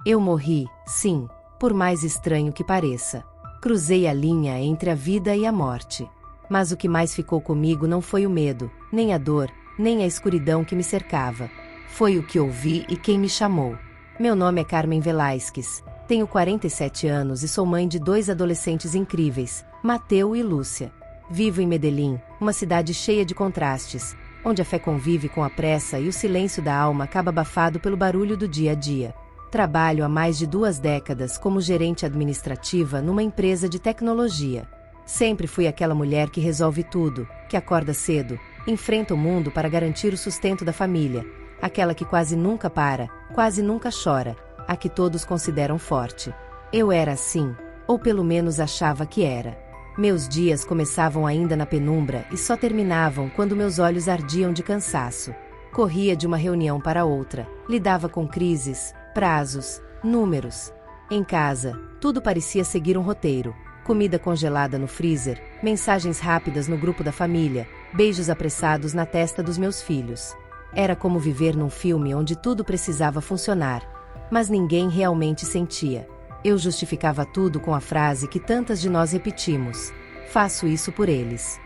Eu morri, sim, por mais estranho que pareça. Cruzei a linha entre a vida e a morte. Mas o que mais ficou comigo não foi o medo, nem a dor, nem a escuridão que me cercava. Foi o que ouvi e quem me chamou. Meu nome é Carmen Velasquez, tenho 47 anos e sou mãe de 2 adolescentes incríveis, Mateu e Lúcia. Vivo em Medellín, uma cidade cheia de contrastes, onde a fé convive com a pressa e o silêncio da alma acaba abafado pelo barulho do dia a dia. Trabalho há mais de 2 décadas como gerente administrativa numa empresa de tecnologia. Sempre fui aquela mulher que resolve tudo, que acorda cedo, enfrenta o mundo para garantir o sustento da família, aquela que quase nunca para, quase nunca chora, a que todos consideram forte. Eu era assim, ou pelo menos achava que era. Meus dias começavam ainda na penumbra e só terminavam quando meus olhos ardiam de cansaço. Corria de uma reunião para outra, lidava com crises, prazos, números. Em casa, tudo parecia seguir um roteiro. Comida congelada no freezer, mensagens rápidas no grupo da família, beijos apressados na testa dos meus filhos. Era como viver num filme onde tudo precisava funcionar, mas ninguém realmente sentia. Eu justificava tudo com a frase que tantas de nós repetimos: faço isso por eles.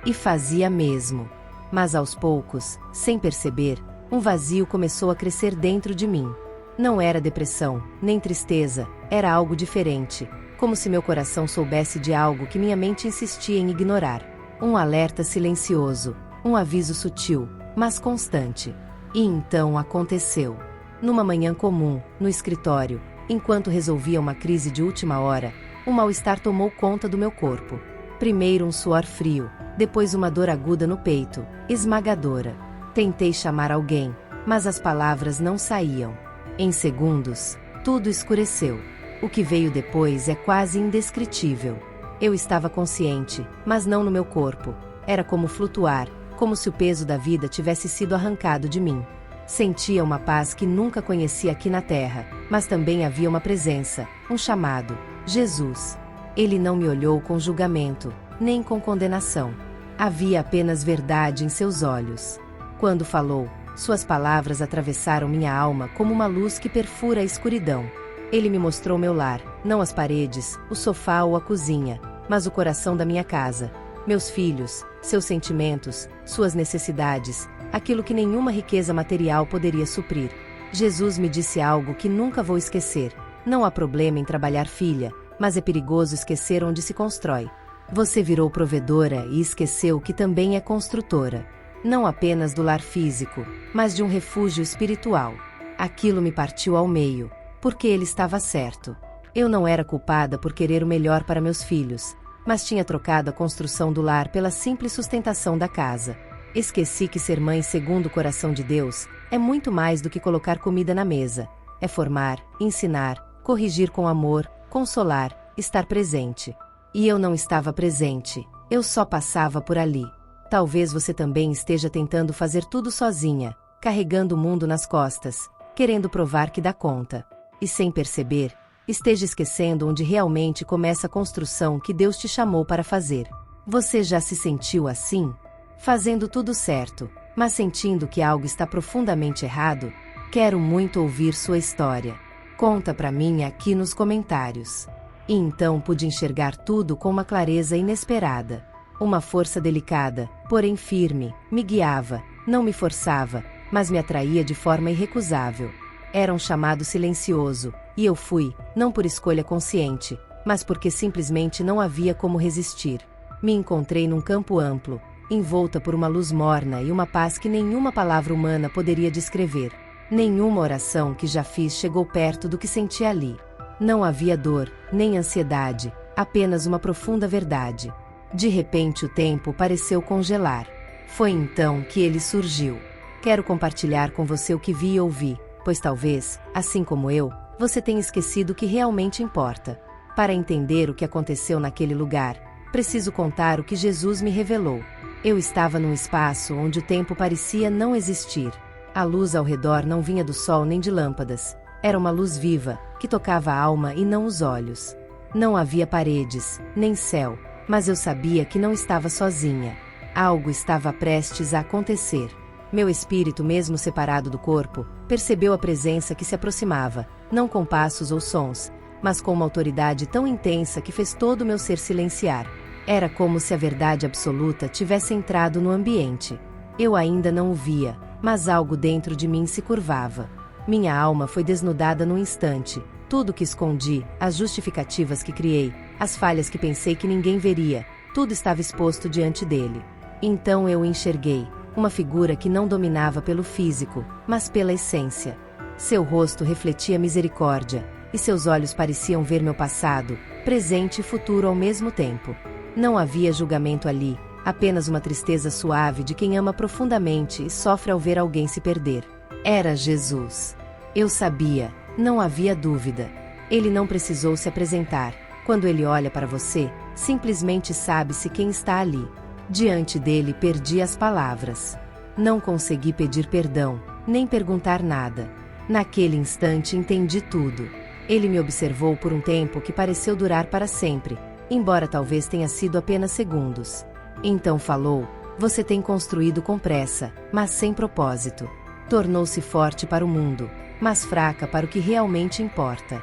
E fazia mesmo. Mas aos poucos, sem perceber, um vazio começou a crescer dentro de mim. Não era depressão, nem tristeza, era algo diferente, como se meu coração soubesse de algo que minha mente insistia em ignorar. Um alerta silencioso, um aviso sutil, mas constante. E então aconteceu. Numa manhã comum, no escritório, enquanto resolvia uma crise de última hora, um mal-estar tomou conta do meu corpo. Primeiro um suor frio, depois uma dor aguda no peito, esmagadora. Tentei chamar alguém, mas as palavras não saíam. Em segundos, tudo escureceu. O que veio depois é quase indescritível. Eu estava consciente, mas não no meu corpo. Era como flutuar, como se o peso da vida tivesse sido arrancado de mim. Sentia uma paz que nunca conheci aqui na terra, mas também havia uma presença, um chamado: Jesus. Ele não me olhou com julgamento, nem com condenação. Havia apenas verdade em seus olhos. Quando falou, suas palavras atravessaram minha alma como uma luz que perfura a escuridão. Ele me mostrou meu lar, não as paredes, o sofá ou a cozinha, mas o coração da minha casa. Meus filhos, seus sentimentos, suas necessidades, aquilo que nenhuma riqueza material poderia suprir. Jesus me disse algo que nunca vou esquecer: não há problema em trabalhar, filha, mas é perigoso esquecer onde se constrói. Você virou provedora e esqueceu que também é construtora. Não apenas do lar físico, mas de um refúgio espiritual. Aquilo me partiu ao meio, porque ele estava certo. Eu não era culpada por querer o melhor para meus filhos, mas tinha trocado a construção do lar pela simples sustentação da casa. Esqueci que ser mãe segundo o coração de Deus é muito mais do que colocar comida na mesa. É formar, ensinar, corrigir com amor, consolar, estar presente. E eu não estava presente, eu só passava por ali. Talvez você também esteja tentando fazer tudo sozinha, carregando o mundo nas costas, querendo provar que dá conta. E sem perceber, esteja esquecendo onde realmente começa a construção que Deus te chamou para fazer. Você já se sentiu assim? Fazendo tudo certo, mas sentindo que algo está profundamente errado? Quero muito ouvir sua história. Conta pra mim aqui nos comentários. E então pude enxergar tudo com uma clareza inesperada. Uma força delicada, porém firme, me guiava, não me forçava, mas me atraía de forma irrecusável. Era um chamado silencioso, e eu fui, não por escolha consciente, mas porque simplesmente não havia como resistir. Me encontrei num campo amplo, envolta por uma luz morna e uma paz que nenhuma palavra humana poderia descrever. Nenhuma oração que já fiz chegou perto do que senti ali. Não havia dor, nem ansiedade, apenas uma profunda verdade. De repente o tempo pareceu congelar. Foi então que ele surgiu. Quero compartilhar com você o que vi e ouvi, pois talvez, assim como eu, você tenha esquecido o que realmente importa. Para entender o que aconteceu naquele lugar, preciso contar o que Jesus me revelou. Eu estava num espaço onde o tempo parecia não existir. A luz ao redor não vinha do sol nem de lâmpadas. Era uma luz viva, que tocava a alma e não os olhos. Não havia paredes, nem céu, mas eu sabia que não estava sozinha. Algo estava prestes a acontecer. Meu espírito, mesmo separado do corpo, percebeu a presença que se aproximava, não com passos ou sons, mas com uma autoridade tão intensa que fez todo o meu ser silenciar. Era como se a verdade absoluta tivesse entrado no ambiente. Eu ainda não o via, mas algo dentro de mim se curvava. Minha alma foi desnudada num instante. Tudo que escondi, as justificativas que criei, as falhas que pensei que ninguém veria, tudo estava exposto diante dele. Então eu o enxerguei, uma figura que não dominava pelo físico, mas pela essência. Seu rosto refletia misericórdia, e seus olhos pareciam ver meu passado, presente e futuro ao mesmo tempo. Não havia julgamento ali, apenas uma tristeza suave de quem ama profundamente e sofre ao ver alguém se perder. Era Jesus. Eu sabia, não havia dúvida. Ele não precisou se apresentar. Quando ele olha para você, simplesmente sabe-se quem está ali. Diante dele perdi as palavras. Não consegui pedir perdão, nem perguntar nada. Naquele instante entendi tudo. Ele me observou por um tempo que pareceu durar para sempre, embora talvez tenha sido apenas segundos. Então falou: "Você tem construído com pressa, mas sem propósito. Tornou-se forte para o mundo, mas fraca para o que realmente importa."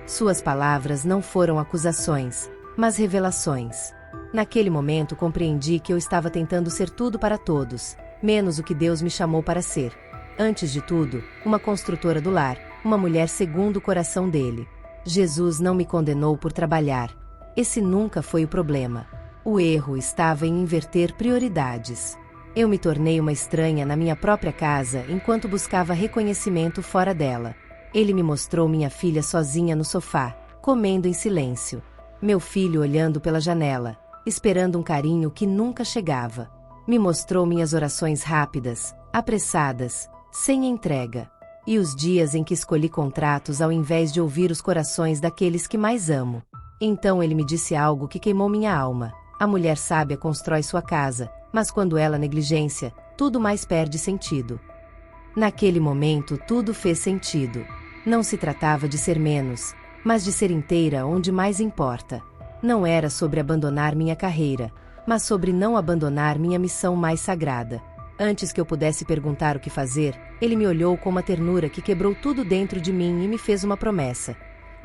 Suas palavras não foram acusações, mas revelações. Naquele momento compreendi que eu estava tentando ser tudo para todos, menos o que Deus me chamou para ser. Antes de tudo, uma construtora do lar, uma mulher segundo o coração dele. Jesus não me condenou por trabalhar. Esse nunca foi o problema. O erro estava em inverter prioridades. Eu me tornei uma estranha na minha própria casa enquanto buscava reconhecimento fora dela. Ele me mostrou minha filha sozinha no sofá, comendo em silêncio. Meu filho olhando pela janela, esperando um carinho que nunca chegava. Me mostrou minhas orações rápidas, apressadas, sem entrega. E os dias em que escolhi contratos ao invés de ouvir os corações daqueles que mais amo. Então ele me disse algo que queimou minha alma. A mulher sábia constrói sua casa, mas quando ela negligência, tudo mais perde sentido. Naquele momento tudo fez sentido. Não se tratava de ser menos, mas de ser inteira onde mais importa. Não era sobre abandonar minha carreira, mas sobre não abandonar minha missão mais sagrada. Antes que eu pudesse perguntar o que fazer, ele me olhou com uma ternura que quebrou tudo dentro de mim e me fez uma promessa.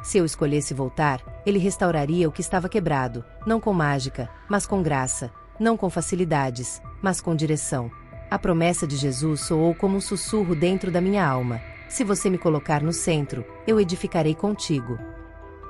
Se eu escolhesse voltar, ele restauraria o que estava quebrado, não com mágica, mas com graça, não com facilidades, mas com direção. A promessa de Jesus soou como um sussurro dentro da minha alma: "Se você me colocar no centro, eu edificarei contigo."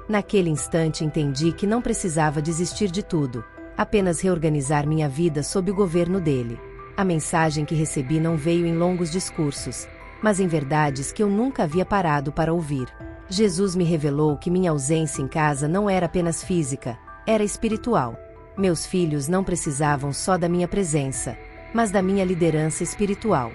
Naquele instante entendi que não precisava desistir de tudo, apenas reorganizar minha vida sob o governo dele. A mensagem que recebi não veio em longos discursos, mas em verdades que eu nunca havia parado para ouvir. Jesus me revelou que minha ausência em casa não era apenas física, era espiritual. Meus filhos não precisavam só da minha presença, mas da minha liderança espiritual.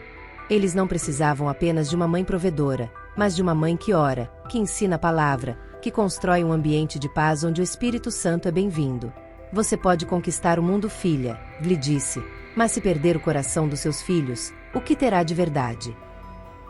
Eles não precisavam apenas de uma mãe provedora, mas de uma mãe que ora, que ensina a palavra, que constrói um ambiente de paz onde o Espírito Santo é bem-vindo. "Você pode conquistar o mundo, filha", lhe disse, "mas se perder o coração dos seus filhos, o que terá de verdade?"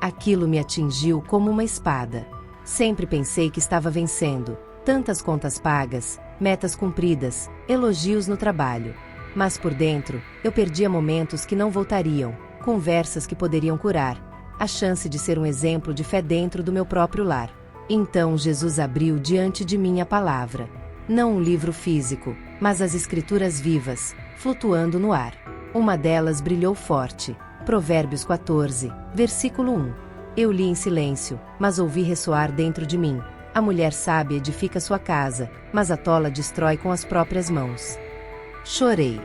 Aquilo me atingiu como uma espada. Sempre pensei que estava vencendo, tantas contas pagas, metas cumpridas, elogios no trabalho. Mas por dentro, eu perdia momentos que não voltariam, conversas que poderiam curar, a chance de ser um exemplo de fé dentro do meu próprio lar. Então Jesus abriu diante de mim a palavra. Não um livro físico, mas as escrituras vivas, flutuando no ar. Uma delas brilhou forte. Provérbios 14, versículo 1. Eu li em silêncio, mas ouvi ressoar dentro de mim: "A mulher sábia edifica sua casa, mas a tola destrói com as próprias mãos." Chorei.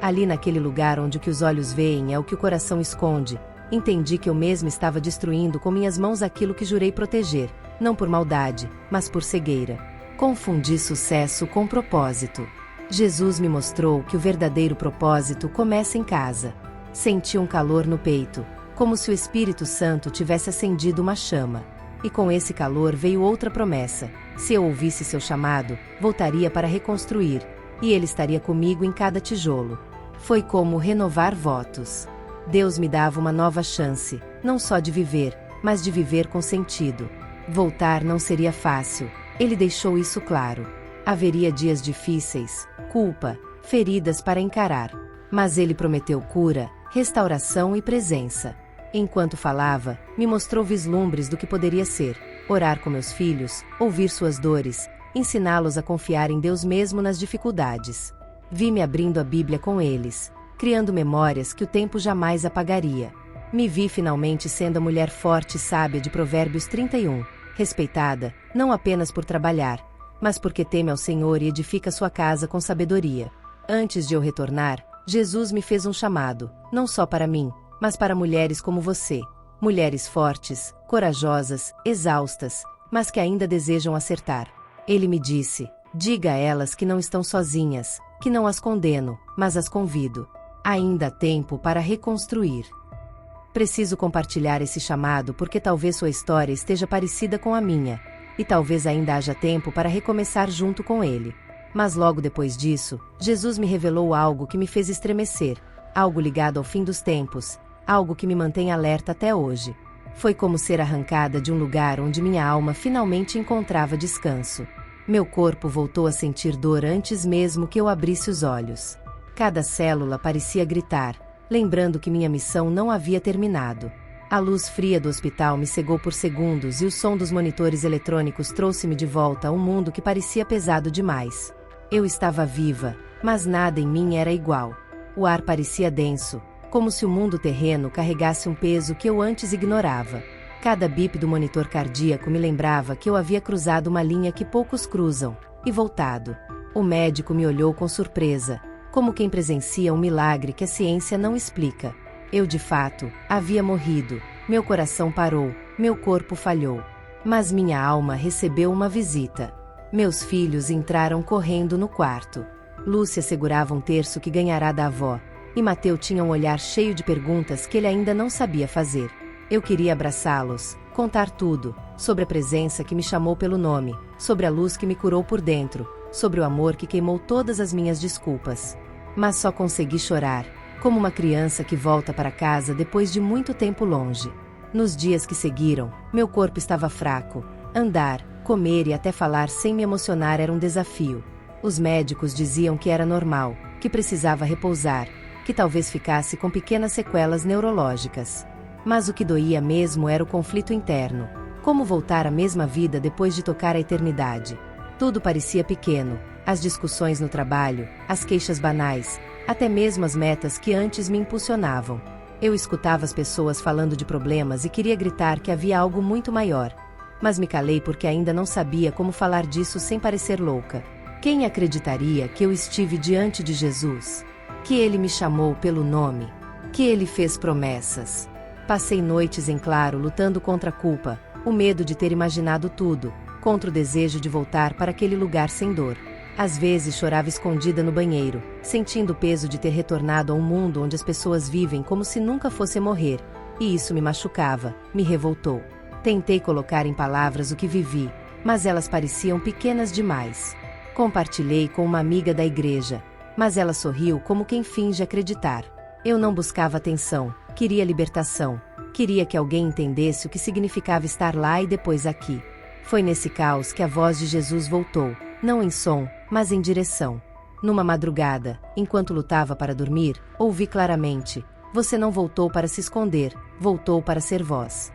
Ali naquele lugar onde o que os olhos veem é o que o coração esconde, entendi que eu mesmo estava destruindo com minhas mãos aquilo que jurei proteger, não por maldade, mas por cegueira. Confundi sucesso com propósito. Jesus me mostrou que o verdadeiro propósito começa em casa. Senti um calor no peito, como se o Espírito Santo tivesse acendido uma chama. E com esse calor veio outra promessa: se eu ouvisse seu chamado, voltaria para reconstruir, e ele estaria comigo em cada tijolo. Foi como renovar votos. Deus me dava uma nova chance, não só de viver, mas de viver com sentido. Voltar não seria fácil, ele deixou isso claro. Haveria dias difíceis, culpa, feridas para encarar. Mas ele prometeu cura, restauração e presença. Enquanto falava, me mostrou vislumbres do que poderia ser. orar com meus filhos, ouvir suas dores, ensiná-los a confiar em Deus mesmo nas dificuldades. Vi-me abrindo a Bíblia com eles, criando memórias que o tempo jamais apagaria. Me vi finalmente sendo a mulher forte e sábia de Provérbios 31, respeitada, não apenas por trabalhar, mas porque teme ao Senhor e edifica sua casa com sabedoria. Antes de eu retornar, Jesus me fez um chamado, não só para mim, mas para mulheres como você. Mulheres fortes, corajosas, exaustas, mas que ainda desejam acertar. Ele me disse: diga a elas que não estão sozinhas, que não as condeno, mas as convido. Ainda há tempo para reconstruir. Preciso compartilhar esse chamado porque talvez sua história esteja parecida com a minha, e talvez ainda haja tempo para recomeçar junto com ele. Mas logo depois disso, Jesus me revelou algo que me fez estremecer, algo ligado ao fim dos tempos, algo que me mantém alerta até hoje. Foi como ser arrancada de um lugar onde minha alma finalmente encontrava descanso. Meu corpo voltou a sentir dor antes mesmo que eu abrisse os olhos. Cada célula parecia gritar, lembrando que minha missão não havia terminado. A luz fria do hospital me cegou por segundos e o som dos monitores eletrônicos trouxe-me de volta a um mundo que parecia pesado demais. Eu estava viva, mas nada em mim era igual. O ar parecia denso, como se o mundo terreno carregasse um peso que eu antes ignorava. Cada bip do monitor cardíaco me lembrava que eu havia cruzado uma linha que poucos cruzam, e voltado. O médico me olhou com surpresa, como quem presencia um milagre que a ciência não explica. Eu de fato havia morrido, meu coração parou, meu corpo falhou. Mas minha alma recebeu uma visita. Meus filhos entraram correndo no quarto. Lúcia segurava um terço que ganhará da avó, e Mateu tinha um olhar cheio de perguntas que ele ainda não sabia fazer. Eu queria abraçá-los, contar tudo, sobre a presença que me chamou pelo nome, sobre a luz que me curou por dentro, sobre o amor que queimou todas as minhas desculpas. Mas só consegui chorar, como uma criança que volta para casa depois de muito tempo longe. Nos dias que seguiram, meu corpo estava fraco. Andar, comer e até falar sem me emocionar era um desafio. Os médicos diziam que era normal, que precisava repousar, que talvez ficasse com pequenas sequelas neurológicas. Mas o que doía mesmo era o conflito interno. Como voltar à mesma vida depois de tocar a eternidade? Tudo parecia pequeno, as discussões no trabalho, as queixas banais, até mesmo as metas que antes me impulsionavam. Eu escutava as pessoas falando de problemas e queria gritar que havia algo muito maior. Mas me calei porque ainda não sabia como falar disso sem parecer louca. Quem acreditaria que eu estive diante de Jesus? Que ele me chamou pelo nome? Que ele fez promessas? Passei noites em claro lutando contra a culpa, o medo de ter imaginado tudo, contra o desejo de voltar para aquele lugar sem dor. Às vezes chorava escondida no banheiro, sentindo o peso de ter retornado a um mundo onde as pessoas vivem como se nunca fosse morrer, e isso me machucava, me revoltou. Tentei colocar em palavras o que vivi, mas elas pareciam pequenas demais. Compartilhei com uma amiga da igreja, mas ela sorriu como quem finge acreditar. Eu não buscava atenção, queria libertação, queria que alguém entendesse o que significava estar lá e depois aqui. Foi nesse caos que a voz de Jesus voltou, não em som, mas em direção. Numa madrugada, enquanto lutava para dormir, ouvi claramente: você não voltou para se esconder, voltou para ser voz.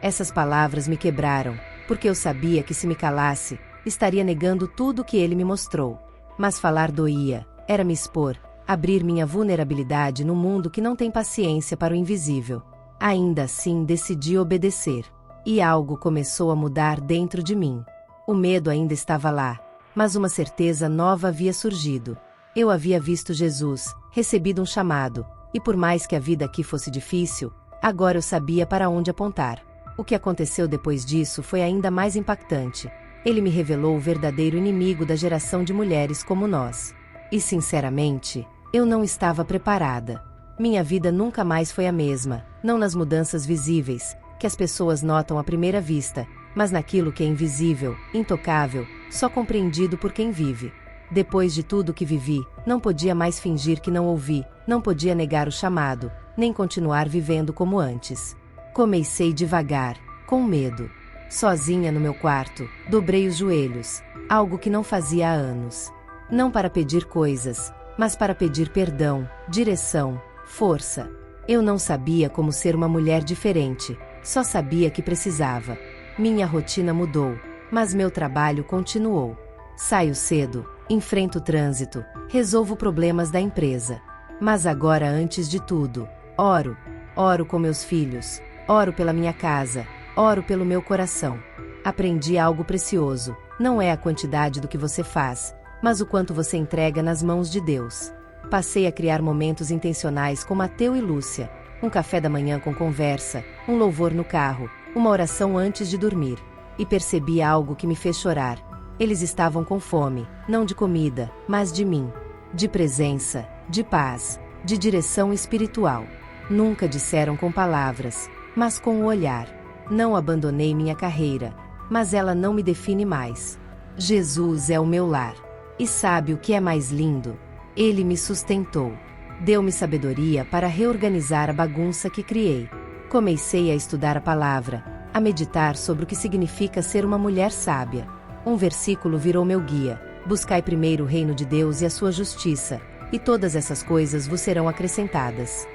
Essas palavras me quebraram, porque eu sabia que se me calasse, estaria negando tudo o que ele me mostrou. Mas falar doía, era me expor, abrir minha vulnerabilidade no mundo que não tem paciência para o invisível. Ainda assim decidi obedecer. E algo começou a mudar dentro de mim. O medo ainda estava lá, mas uma certeza nova havia surgido. Eu havia visto Jesus, recebido um chamado, e por mais que a vida aqui fosse difícil, agora eu sabia para onde apontar. O que aconteceu depois disso foi ainda mais impactante. Ele me revelou o verdadeiro inimigo da geração de mulheres como nós. E sinceramente, eu não estava preparada. Minha vida nunca mais foi a mesma, não nas mudanças visíveis, que as pessoas notam à primeira vista, mas naquilo que é invisível, intocável, só compreendido por quem vive. Depois de tudo que vivi, não podia mais fingir que não ouvi, não podia negar o chamado, nem continuar vivendo como antes. Comecei devagar, com medo. Sozinha no meu quarto, dobrei os joelhos, algo que não fazia há anos. Não para pedir coisas, mas para pedir perdão, direção, força. Eu não sabia como ser uma mulher diferente, só sabia que precisava. Minha rotina mudou, mas meu trabalho continuou. Saio cedo, enfrento o trânsito, resolvo problemas da empresa. Mas agora, antes de tudo, oro. Oro com meus filhos, oro pela minha casa, oro pelo meu coração. Aprendi algo precioso: não é a quantidade do que você faz, mas o quanto você entrega nas mãos de Deus. Passei a criar momentos intencionais com Mateu e Lúcia, um café da manhã com conversa, um louvor no carro, uma oração antes de dormir. E percebi algo que me fez chorar. Eles estavam com fome, não de comida, mas de mim. De presença, de paz, de direção espiritual. Nunca disseram com palavras, mas com o olhar. Não abandonei minha carreira, mas ela não me define mais. Jesus é o meu lar. E sabe o que é mais lindo? Ele me sustentou. Deu-me sabedoria para reorganizar a bagunça que criei. Comecei a estudar a palavra, a meditar sobre o que significa ser uma mulher sábia. Um versículo virou meu guia: buscai primeiro o reino de Deus e a sua justiça, e todas essas coisas vos serão acrescentadas.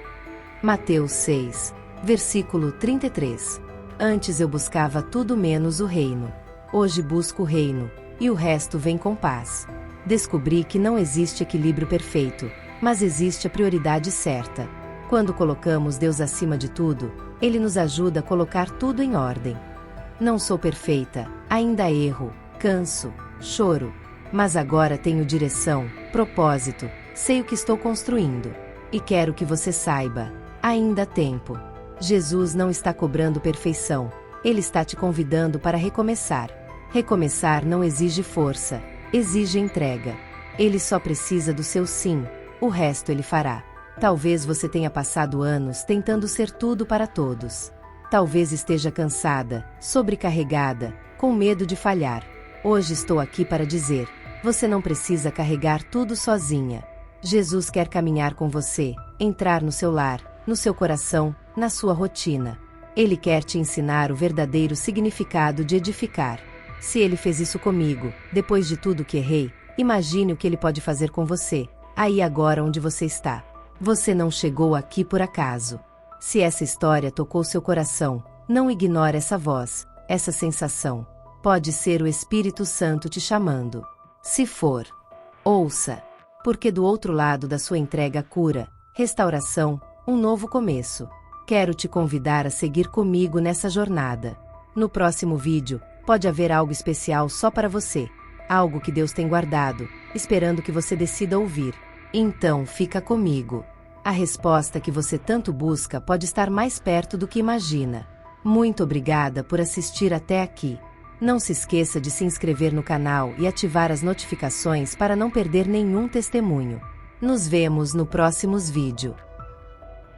Mateus 6, versículo 33. Antes eu buscava tudo menos o reino. Hoje busco o reino, e o resto vem com paz. Descobri que não existe equilíbrio perfeito, mas existe a prioridade certa. Quando colocamos Deus acima de tudo, Ele nos ajuda a colocar tudo em ordem. Não sou perfeita, ainda erro, canso, choro. Mas agora tenho direção, propósito, sei o que estou construindo. E quero que você saiba: ainda há tempo. Jesus não está cobrando perfeição, Ele está te convidando para recomeçar. Recomeçar não exige força, exige entrega. Ele só precisa do seu sim, o resto Ele fará. Talvez você tenha passado anos tentando ser tudo para todos. Talvez esteja cansada, sobrecarregada, com medo de falhar. Hoje estou aqui para dizer: você não precisa carregar tudo sozinha. Jesus quer caminhar com você, entrar no seu lar, no seu coração, na sua rotina. Ele quer te ensinar o verdadeiro significado de edificar. Se Ele fez isso comigo, depois de tudo que errei, imagine o que Ele pode fazer com você, aí agora onde você está. Você não chegou aqui por acaso. Se essa história tocou seu coração, não ignore essa voz, essa sensação. Pode ser o Espírito Santo te chamando. Se for, ouça. Porque do outro lado da sua entrega há cura, restauração, um novo começo. Quero te convidar a seguir comigo nessa jornada. No próximo vídeo, pode haver algo especial só para você. Algo que Deus tem guardado, esperando que você decida ouvir. Então fica comigo. A resposta que você tanto busca pode estar mais perto do que imagina. Muito obrigada por assistir até aqui. Não se esqueça de se inscrever no canal e ativar as notificações para não perder nenhum testemunho. Nos vemos no próximo vídeo.